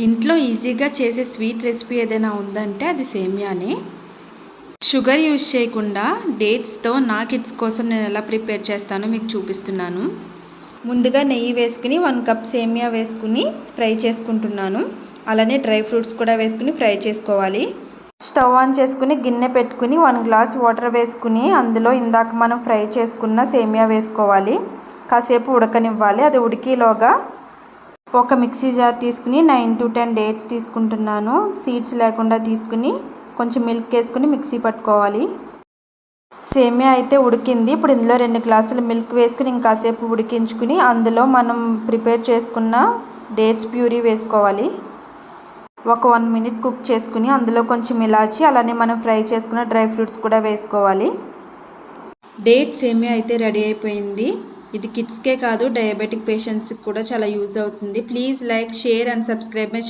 ఇంట్లో ఈజీగా చేసే స్వీట్ రెసిపీ ఏదైనా ఉందంటే అది సేమియానే. షుగర్ యూజ్ చేయకుండా డేట్స్తో నా కిడ్స్ కోసం నేను ఎలా ప్రిపేర్ చేస్తానో మీకు చూపిస్తున్నాను. ముందుగా నెయ్యి వేసుకుని 1 కప్ సేమియా వేసుకుని ఫ్రై చేసుకుంటున్నాను. అలానే డ్రై ఫ్రూట్స్ కూడా వేసుకుని ఫ్రై చేసుకోవాలి. స్టవ్ ఆన్ చేసుకుని గిన్నె పెట్టుకుని 1 గ్లాస్ వాటర్ వేసుకుని అందులో ఇందాక మనం ఫ్రై చేసుకున్న సేమియా వేసుకోవాలి. కాసేపు ఉడకనివ్వాలి. అది ఉడికేలోగా ఒక మిక్సీ జార్ తీసుకుని 9 to 10 డేట్స్ తీసుకుంటున్నాను. సీడ్స్ లేకుండా తీసుకుని కొంచెం మిల్క్ వేసుకుని మిక్సీ పట్టుకోవాలి. సేమియా అయితే ఉడికింది. ఇప్పుడు ఇందులో 2 గ్లాసుల మిల్క్ వేసుకుని ఇంకాసేపు ఉడికించుకుని అందులో మనం ప్రిపేర్ చేసుకున్న డేట్స్ ప్యూరీ వేసుకోవాలి. ఒక 1 minute కుక్ చేసుకుని అందులో కొంచెం ఇలాచి అలానే మనం ఫ్రై చేసుకున్న డ్రై ఫ్రూట్స్ కూడా వేసుకోవాలి. డేట్ సేమియా అయితే రెడీ అయిపోయింది. ఇది కిడ్స్కే కాదు డయాబెటిక్ పేషెంట్స్కి కూడా చాలా యూజ్ అవుతుంది. Please like, share and subscribe my